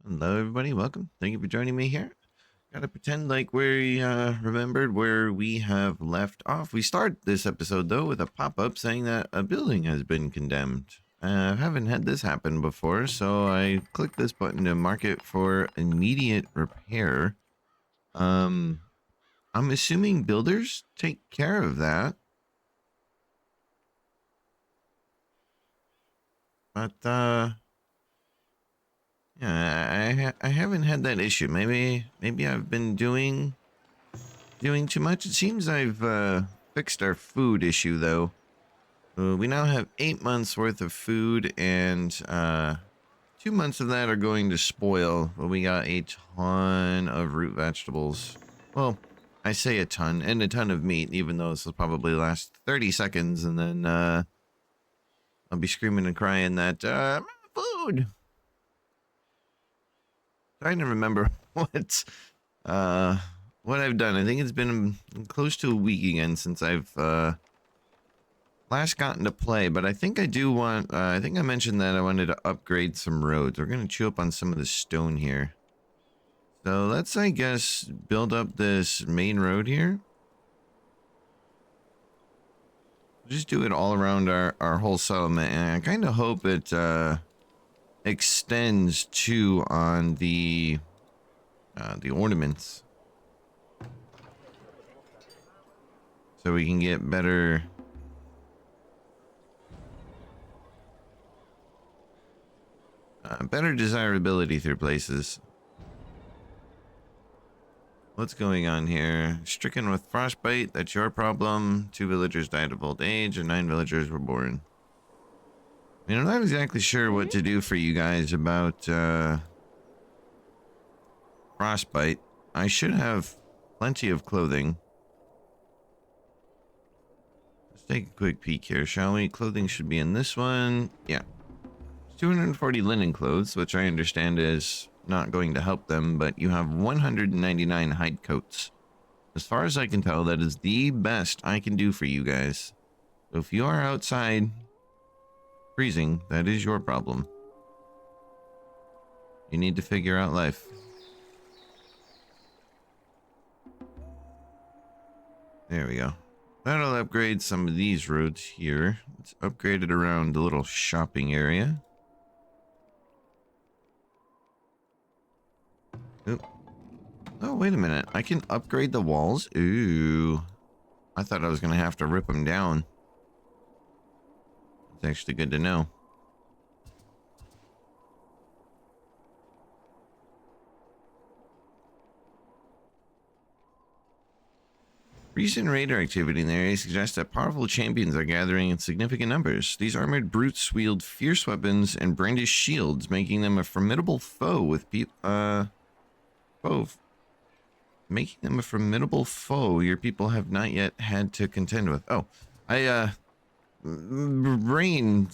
Hello, everybody. Welcome. Thank you for joining me here. Gotta pretend like we remembered where we have left off. We start this episode, though, with a pop up saying that a building has been condemned. I haven't had this happen before, so I clicked this button to mark it for immediate repair. Um, I'm assuming builders take care of that. But, yeah, I haven't had that issue. Maybe I've been doing too much. It seems I've fixed our food issue though. We now have 8 months worth of food, and 2 months of that are going to spoil. But we got a ton of root vegetables. Well, I say a ton, and a ton of meat, even though this will probably last 30 seconds, and then I'll be screaming and crying that food. Trying to remember uh what I've done. I think it's been close to a week again since I've last gotten to play, but I think I do want I think I mentioned that I wanted to upgrade some roads. We're going to chew up on some of the stone here. So let's, I guess, build up this main road here. Just do it all around our whole settlement, and I kind of hope it extends too on the ornaments, so we can get better better desirability through places. What's going on here? Stricken with frostbite, that's your problem. 2 villagers died of old age, and 9 villagers were born. I mean, I'm not exactly sure what to do for you guys about frostbite. I should have plenty of clothing. Let's take a quick peek here, shall we? Clothing should be in this one. Yeah. 240 linen clothes, which I understand is not going to help them, but you have 199 hide coats. As far as I can tell, that is the best I can do for you guys. So if you are outside freezing, that is your problem. You need to figure out life. There we go. That'll upgrade some of these roads here. Let's upgrade it around the little shopping area. Oop. Oh, wait a minute. I can upgrade the walls? Ooh. I thought I was going to have to rip them down. It's actually good to know. Recent raider activity in the area suggests that powerful champions are gathering in significant numbers. These armored brutes wield fierce weapons and brandish shields, making them a formidable foe making them a formidable foe your people have not yet had to contend with. Oh, brain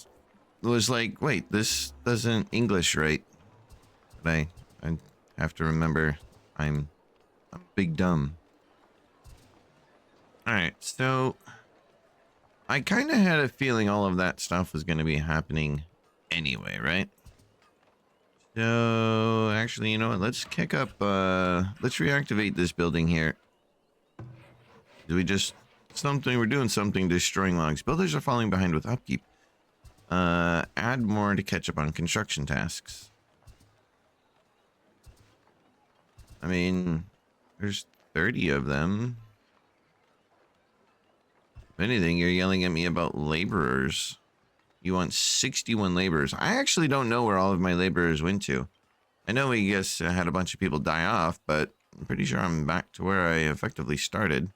was like, wait, this doesn't English right. But I have to remember I'm big dumb. Alright, so I kind of had a feeling all of that stuff was going to be happening anyway, right? So actually, you know what? Let's kick up, let's reactivate this building here. We're doing something, destroying logs. Builders are falling behind with upkeep. Add more to catch up on construction tasks. I mean, there's 30 of them. If anything, you're yelling at me about laborers. You want 61 laborers. I actually don't know where all of my laborers went to. I know we just had a bunch of people die off, but I'm pretty sure I'm back to where I effectively started.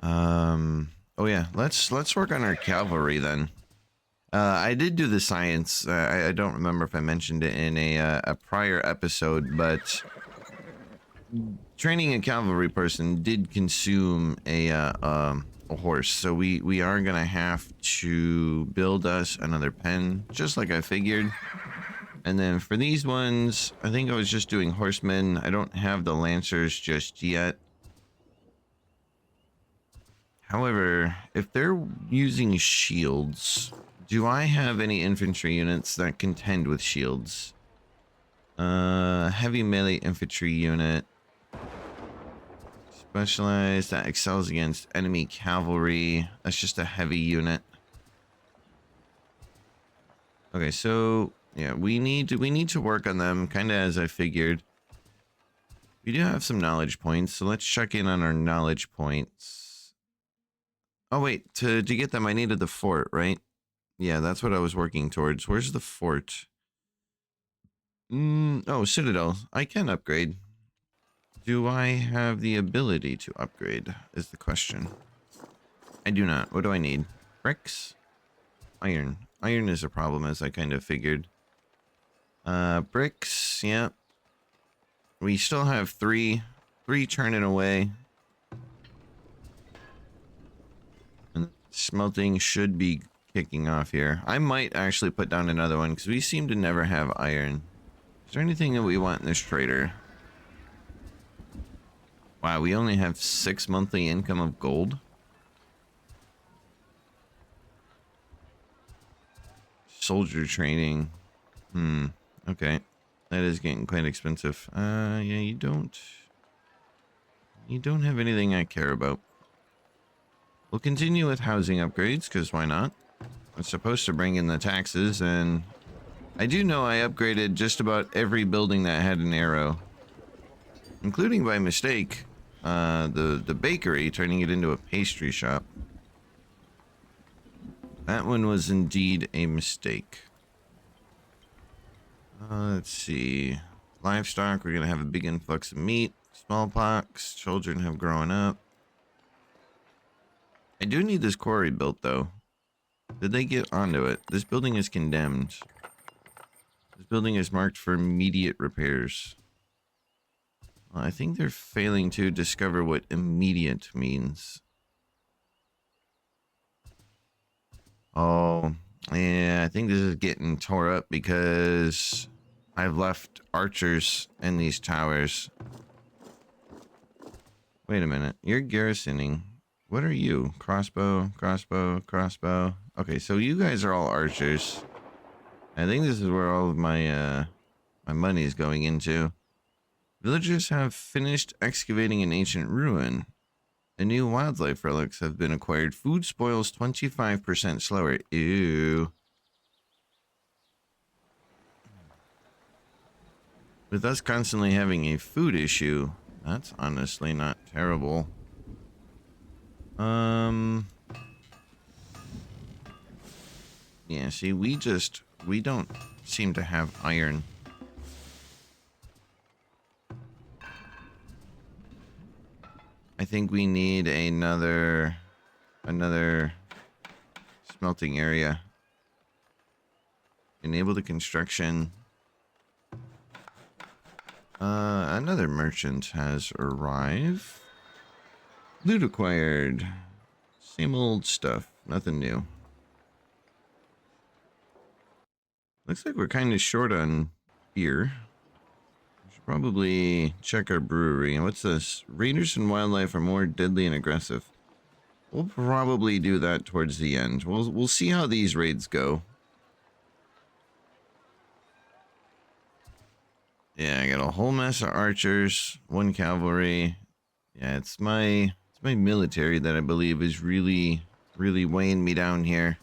Oh yeah, let's work on our cavalry then. I did do the science. I don't remember if I mentioned it in a prior episode, but training a cavalry person did consume a horse, so we are gonna have to build us another pen, just like I figured. And then for these ones, I think I was just doing horsemen. I don't have the lancers just yet. However, if they're using shields, Do I have any infantry units that contend with shields? Heavy melee infantry unit. Specialized that excels against enemy cavalry. That's just a heavy unit. Okay, so yeah, we need to work on them, kind of as I figured. We do have some knowledge points, so let's check in on our knowledge points. Oh wait, to get them I needed the fort, right? Yeah, that's what I was working towards. Where's the fort? Oh, Citadel. I can upgrade. Do I have the ability to upgrade is the question. I do not. What do I need? Bricks? Iron. Iron is a problem, as I kind of figured. Bricks, yeah. We still have three turning away. And smelting should be kicking off here. I might actually put down another one, because we seem to never have iron. Is there anything that we want in this trader? Wow, we only have 6 monthly income of gold. Soldier training. Okay. That is getting quite expensive. Yeah, you don't have anything I care about. We'll continue with housing upgrades, because why not? It's supposed to bring in the taxes, and I do know I upgraded just about every building that had an arrow. Including by mistake, the bakery, turning it into a pastry shop. That one was indeed a mistake. Let's see. Livestock, we're going to have a big influx of meat. Smallpox, children have grown up. I do need this quarry built, though. Did they get onto it? This building is condemned. This building is marked for immediate repairs. Well, I think they're failing to discover what immediate means. Oh, yeah, I think this is getting tore up because I've left archers in these towers. Wait a minute. You're garrisoning. What are you? Crossbow, crossbow, crossbow. Okay, so you guys are all archers. I think this is where all of my my money is going into. Villagers have finished excavating an ancient ruin. The new wildlife relics have been acquired. Food spoils 25% slower. Ew. With us constantly having a food issue, that's honestly not terrible. Yeah, see, we don't seem to have iron. I think we need another smelting area. Enable the construction. Another merchant has arrived. Loot acquired. Same old stuff. Nothing new. Looks like we're kind of short on beer. We should probably check our brewery. And what's this? Raiders and wildlife are more deadly and aggressive. We'll probably do that towards the end. We'll see how these raids go. Yeah, I got a whole mess of archers, 1 cavalry. Yeah, it's my military that I believe is really weighing me down here.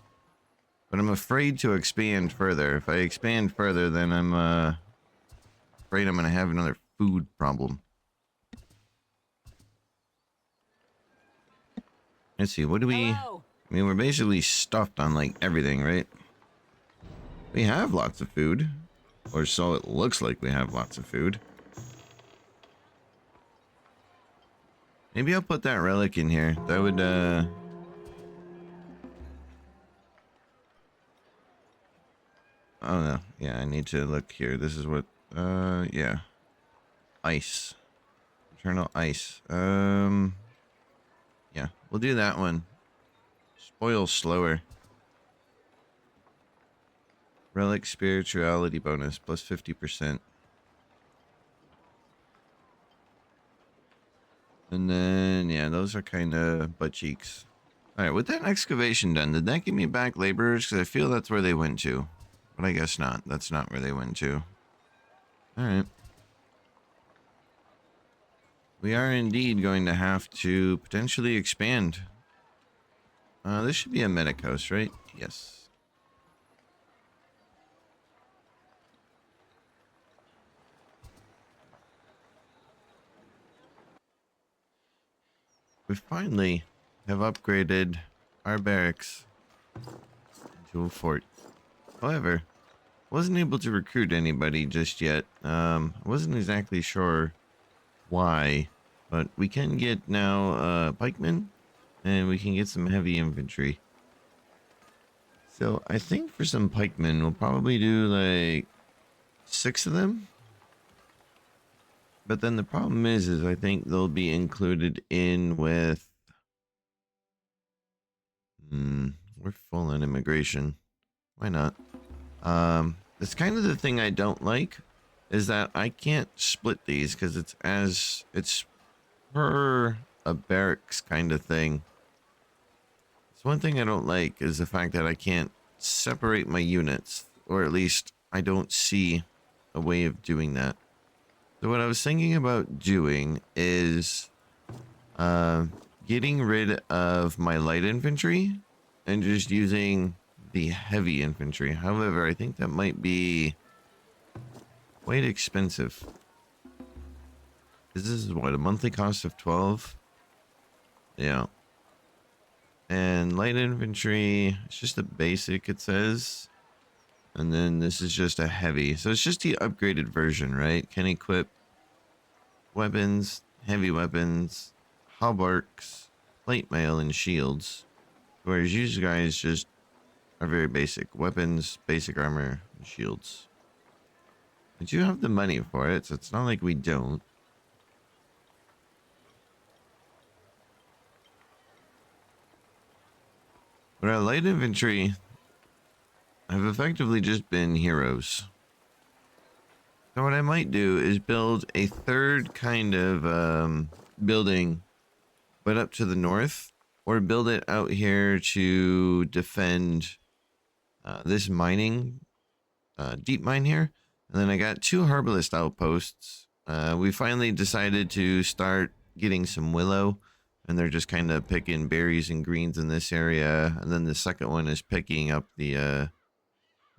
But I'm afraid to expand further. If I expand further, then I'm afraid I'm gonna have another food problem. Let's see, what do we... Hello. I mean, we're basically stuffed on, like, everything, right? We have lots of food. Or so it looks like we have lots of food. Maybe I'll put that relic in here. That would, Oh, no. Yeah, I need to look here. This is what... yeah. Ice. Eternal ice. Yeah, we'll do that one. Spoil slower. Relic spirituality bonus plus 50%. And then, yeah, those are kind of butt cheeks. All right, with that excavation done, did that give me back laborers? Because I feel that's where they went to. But I guess not. That's not where they went to. All right. We are indeed going to have to potentially expand. This should be a medic house, right? Yes. We finally have upgraded our barracks into a fort. However, wasn't able to recruit anybody just yet. I wasn't exactly sure why, but we can get now pikemen, and we can get some heavy infantry. So I think for some pikemen, we'll probably do like 6 of them. But then the problem is I think they'll be included in with. We're full on immigration. Why not? That's kind of the thing I don't like, is that I can't split these because it's per a barracks kind of thing. It's one thing I don't like is the fact that I can't separate my units, or at least I don't see a way of doing that. So what I was thinking about doing is getting rid of my light infantry and just using the heavy infantry. However, I think that might be quite expensive. This is what, a monthly cost of 12? Yeah. And light infantry, it's just a basic, it says. And then this is just a heavy. So it's just the upgraded version, right? Can equip weapons, heavy weapons, hauberks, plate mail, and shields. Whereas you guys just are very basic. Weapons, basic armor, and shields. But you have the money for it, so it's not like we don't. But our light infantry have effectively just been heroes. So what I might do is build a third kind of building, but up to the north, or build it out here to defend this mining, deep mine here. And then I got 2 herbalist outposts. We finally decided to start getting some willow, and they're just kind of picking berries and greens in this area. And then the second one is picking up the, I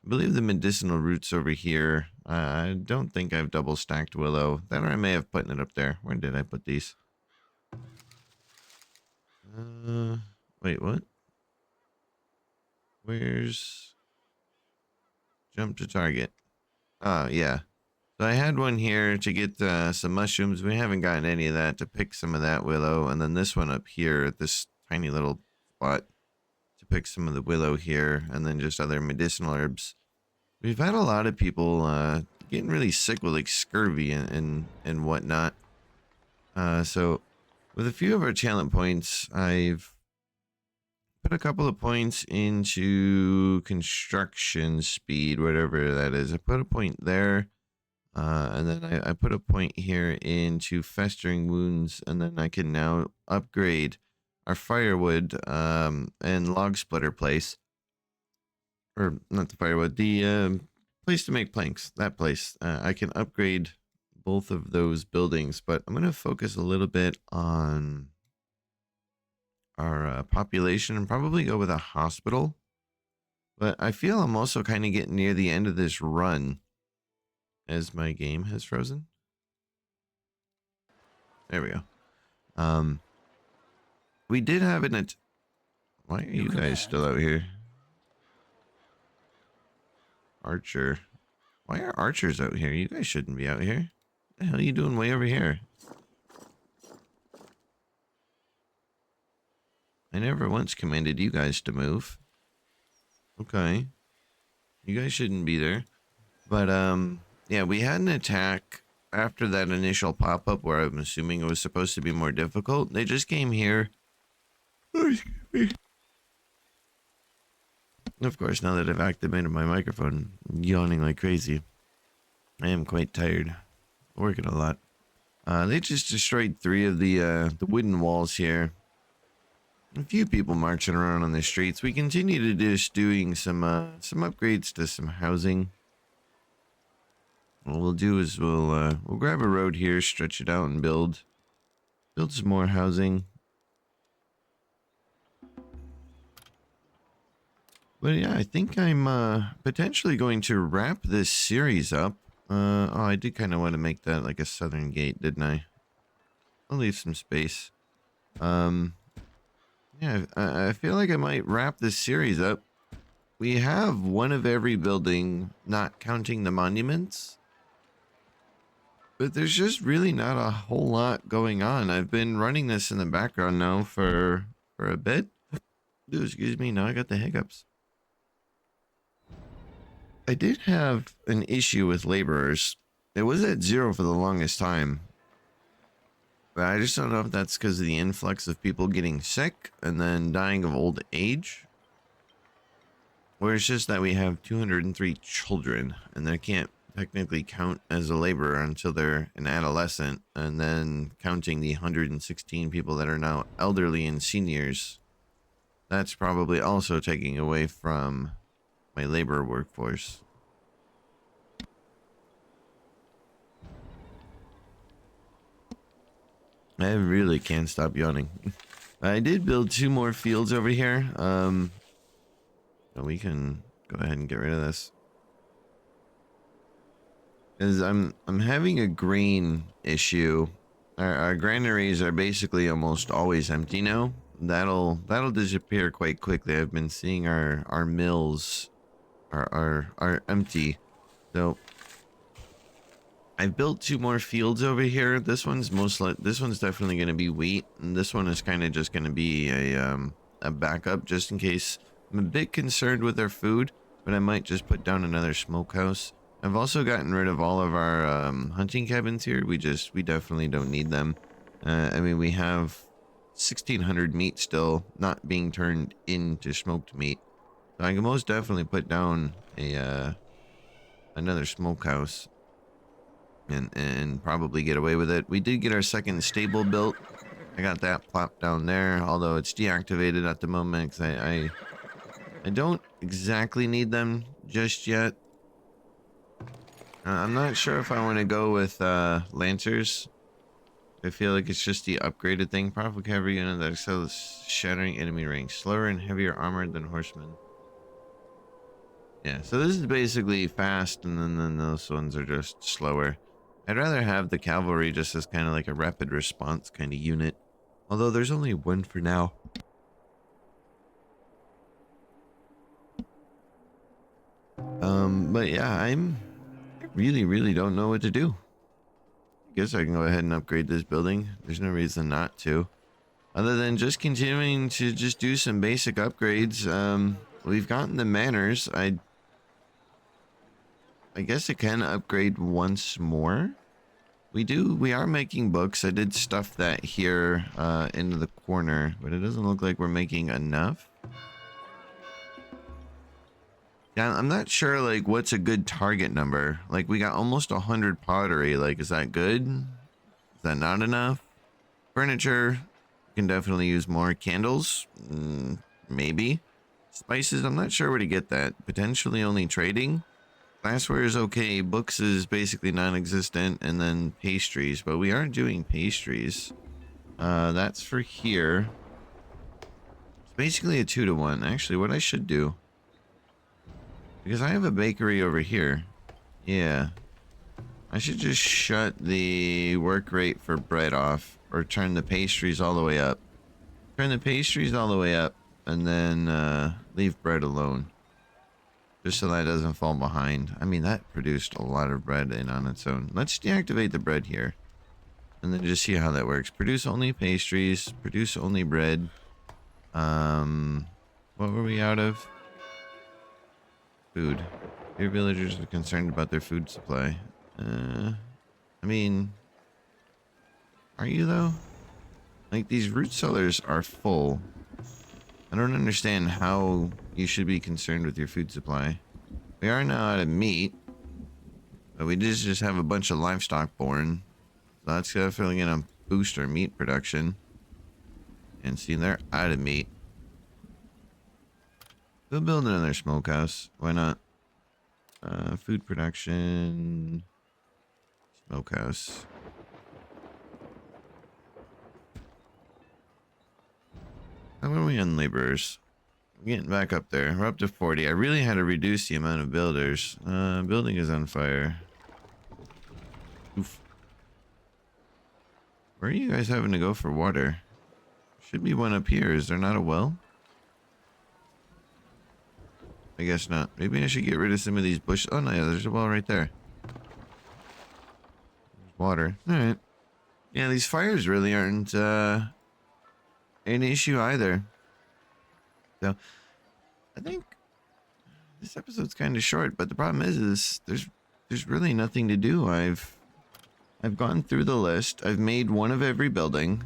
believe the medicinal roots over here. I don't think I've double stacked willow. Then I may have put it up there. Where did I put these? Wait, what? Where's jump to target? Yeah. So I had one here to get some mushrooms. We haven't gotten any of that, to pick some of that willow. And then this one up here at this tiny little spot to pick some of the willow here. And then just other medicinal herbs. We've had a lot of people getting really sick with like scurvy and whatnot. So with a few of our talent points, I've put a couple of points into construction speed, whatever that is. I put a point there. And then I put a point here into festering wounds, and then I can now upgrade our firewood and log splitter place. Or not the firewood, the place to make planks. That place. I can upgrade both of those buildings, but I'm going to focus a little bit on our population and probably go with a hospital. But I feel I'm also kind of getting near the end of this run, as my game has frozen. There we go. We did have an why are you guys still out here? Archer. Why are archers out here? You guys shouldn't be out here. What the hell are you doing way over here? I never once commanded you guys to move. Okay. You guys shouldn't be there. But yeah, we had an attack after that initial pop-up where I'm assuming it was supposed to be more difficult. They just came here. Oh, excuse me. Of course, now that I've activated my microphone, I'm yawning like crazy. I am quite tired. Working a lot. They just destroyed 3 of the wooden walls here. a few people marching around on the streets. We continue to just doing some upgrades to some housing. What we'll do is we'll grab a road here, stretch it out, and build some more housing. But yeah, I think I'm potentially going to wrap this series up. Oh, I did kind of want to make that like a southern gate, didn't I? I'll leave some space. Um, yeah, I feel like I might wrap this series up. We have one of every building, not counting the monuments. But there's just really not a whole lot going on. I've been running this in the background now for a bit. Ooh, excuse me, now I got the hiccups. I did have an issue with laborers. It was at 0 for the longest time. But I just don't know if that's because of the influx of people getting sick and then dying of old age. Or it's just that we have 203 children and they can't technically count as a laborer until they're an adolescent, and then counting the 116 people that are now elderly and seniors, that's probably also taking away from my labor workforce. I really can't stop yawning. I did build 2 more fields over here. We can go ahead and get rid of this. Is I'm having a grain issue. Our granaries are basically almost always empty now. That'll disappear quite quickly. I've been seeing our mills are empty. So I've built 2 more fields over here. This one's definitely going to be wheat, and this one is kind of just going to be a backup just in case. I'm a bit concerned with our food, but I might just put down another smokehouse. I've also gotten rid of all of our hunting cabins here. We definitely don't need them. I mean, we have 1,600 meat still not being turned into smoked meat. So I can most definitely put down another smokehouse and probably get away with it. We did get our second stable built. I got that plopped down there, although it's deactivated at the moment because I don't exactly need them just yet. I'm not sure if I want to go with Lancers. I feel like it's just the upgraded thing. Powerful cavalry unit that excels shattering enemy ranks. Slower and heavier armored than horsemen. Yeah, so this is basically fast, and then those ones are just slower. I'd rather have the cavalry just as kind of like a rapid response kind of unit. Although there's only one for now. But yeah, I really don't know what to do. I guess I can go ahead and upgrade this building. There's no reason not to. Other than just continuing to just do some basic upgrades. We've gotten the manors. I guess it can upgrade once more. We are making books. I did stuff that here into the corner, but it doesn't look like we're making enough. Yeah, I'm not sure like what's a good target number. Like we got almost 100 pottery. Like, is that good? Is that not enough? Furniture, can definitely use more. Candles, maybe. Spices, I'm not sure where to get that. Potentially only trading. Glassware is okay. Books is basically non-existent, and then pastries. But we aren't doing pastries. That's for here. It's basically a 2-to-1. Actually, what I should do, because I have a bakery over here. Yeah. I should just shut the work rate for bread off, or turn the pastries all the way up. Turn the pastries all the way up, and then leave bread alone. Just so that doesn't fall behind. I mean, that produced a lot of bread in on its own. Let's deactivate the bread here. And then just see how that works. Produce only pastries. Produce only bread. What were we out of? Food. Your villagers are concerned about their food supply. I mean, are you though? Like, these root cellars are full. I don't understand how you should be concerned with your food supply. We are now out of meat, but we did just have a bunch of livestock born. So that's definitely gonna boost our meat production. And see, they're out of meat. We'll build another smokehouse. Why not? Food production. Smokehouse. How are we on laborers? We're getting back up there. We're up to 40. I really had to reduce the amount of builders. Building is on fire. Oof. Where are you guys having to go for water? Should be one up here. Is there not a well? I guess not. Maybe I should get rid of some of these bushes. Oh, no, yeah, there's a well right there. There's water. All right. Yeah, these fires really aren't an issue either. So, I think this episode's kind of short, but the problem is there's really nothing to do. I've gone through the list. I've made one of every building.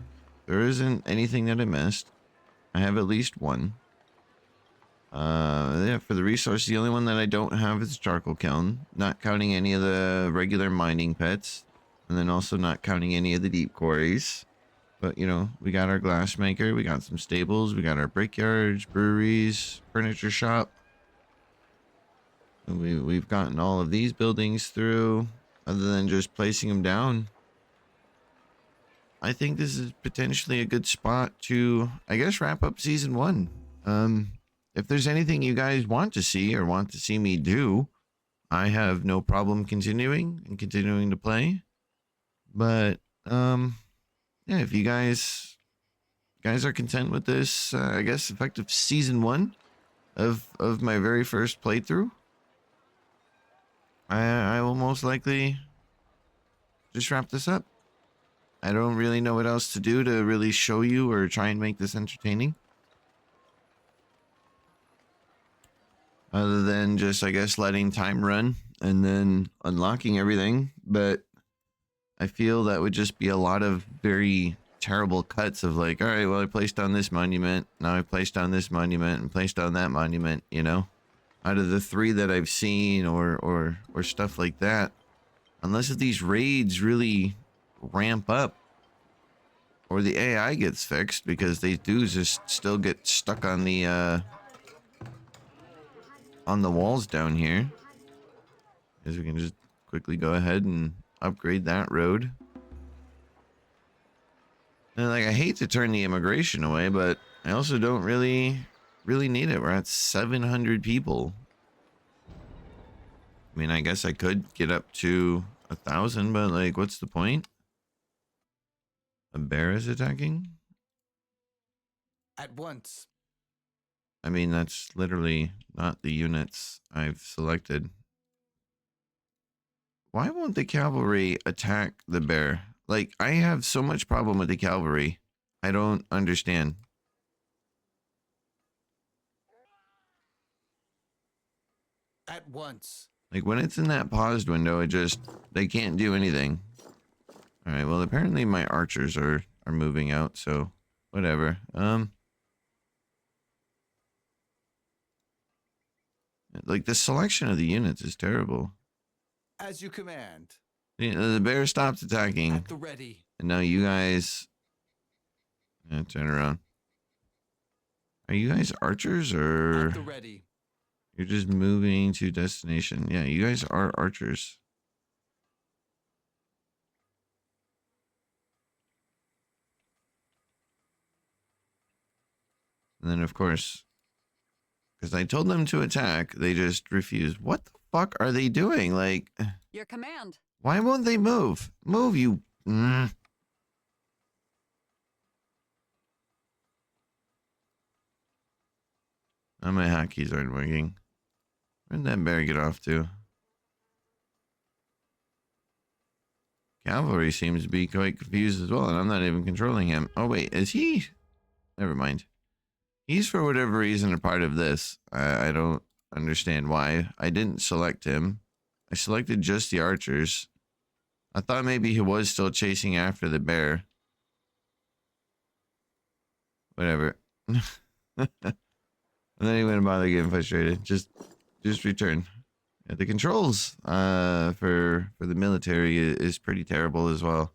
There isn't anything that I missed. I have at least one. Yeah, for the resource, the only one that I don't have is charcoal kiln, not counting any of the regular mining pits, and then also not counting any of the deep quarries. But, you know, we got our glass maker, we got some stables, we got our brickyards, breweries, furniture shop. And we've gotten all of these buildings through, other than just placing them down. I think this is potentially a good spot to, I guess, wrap up season 1. If there's anything you guys want to see or want to see me do, I have no problem continuing to play. But yeah, if you guys are content with this, I guess effective season 1 of my very first playthrough, I will most likely just wrap this up. I don't really know what else to do to really show you or try and make this entertaining. Other than just, I guess, letting time run and then unlocking everything. But I feel that would just be a lot of very terrible cuts of like, all right, well, I placed on this monument. Now I placed on this monument and placed on that monument, you know? Out of the 3 that I've seen or stuff like that. Unless if these raids really ramp up or the AI gets fixed, because they do just still get stuck on the walls down here. As we can just quickly go ahead and upgrade that road. And like, I hate to turn the immigration away, but I also don't really need it. We're at 700 people. I mean, I guess I could get up to 1,000, but like, what's the point? A bear is attacking? At once. I mean, that's literally not the units I've selected. Why won't the cavalry attack the bear? Like, I have so much problem with the cavalry. I don't understand. At once. Like, when it's in that paused window, they can't do anything. All right, well, apparently my archers are moving out, so whatever. Like, the selection of the units is terrible. As you command. The bear stopped attacking. At the ready. And now you guys... turn around. Are you guys archers or... At the ready. You're just moving to destination. Yeah, you guys are archers. And then, of course, because I told them to attack, they just refused. What the fuck are they doing? Like... Your command. Why won't they move? Move, you... Oh, my hotkeys aren't working. Where'd that bear get off to? Cavalry seems to be quite confused as well, and I'm not even controlling him. Oh, wait, is he? Never mind. He's, for whatever reason, a part of this. I don't understand why. I didn't select him. I selected just the archers. I thought maybe he was still chasing after the bear. Whatever. I'm not even gonna bother getting frustrated. Just return. Yeah, the controls for the military is pretty terrible as well.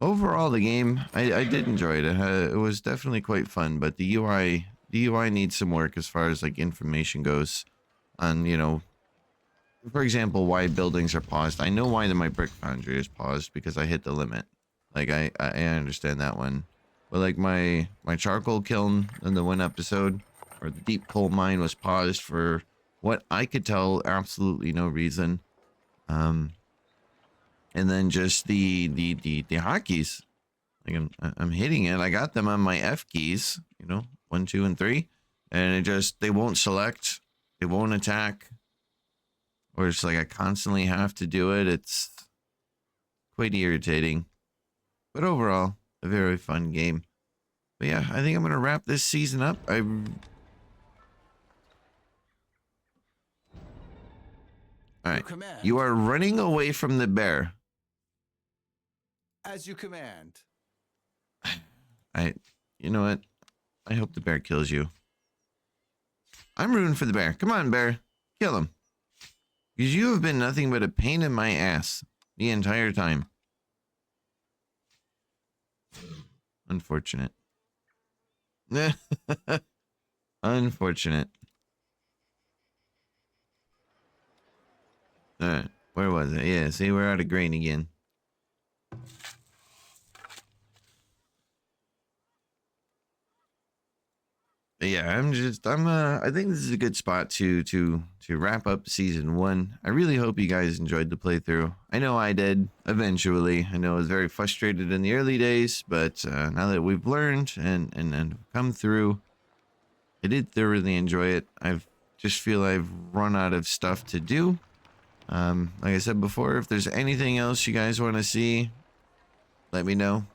overall, the game, I did enjoy it. It was definitely quite fun, but the UI needs some work as far as like information goes on, for example, why buildings are paused. I know why my brick foundry is paused because I hit the limit. Like I understand that one. But like my charcoal kiln in the one episode, or the deep coal mine, was paused for what I could tell absolutely no reason. Um, and then just the hotkeys. Like I'm hitting it. I got them on my F keys. 1, 2, and 3, and they won't select. It won't attack. Or it's like I constantly have to do it. It's quite irritating. But overall, a very fun game. But yeah, I think I'm gonna wrap this season up. Alright. command. You are running away from the bear. As you command. You know what? I hope the bear kills you. I'm rooting for the bear. Come on, bear. Kill him. Because you have been nothing but a pain in my ass the entire time. Unfortunate. Unfortunate. Alright, where was it? Yeah, see, we're out of grain again. But yeah, I think this is a good spot to wrap up season 1. I really hope you guys enjoyed the playthrough. I know I did eventually. I know I was very frustrated in the early days, but now that we've learned and come through, I did thoroughly enjoy it. Just feel I've run out of stuff to do. Like I said before, if there's anything else you guys want to see, let me know.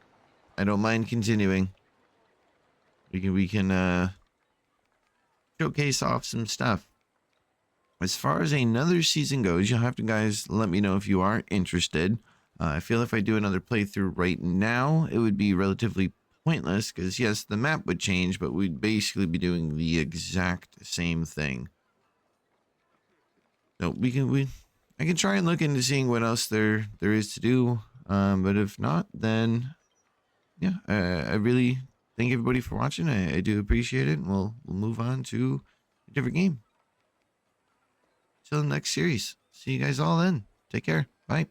I don't mind continuing. We can showcase off some stuff. As far as another season goes, you'll have to guys let me know if you are interested. I feel if I do another playthrough right now, it would be relatively pointless because yes, the map would change, but we'd basically be doing the exact same thing. So I can try and look into seeing what else there is to do. But if not, then yeah, I really thank everybody for watching. I do appreciate it. And we'll move on to a different game. Till the next series. See you guys all then. Take care. Bye.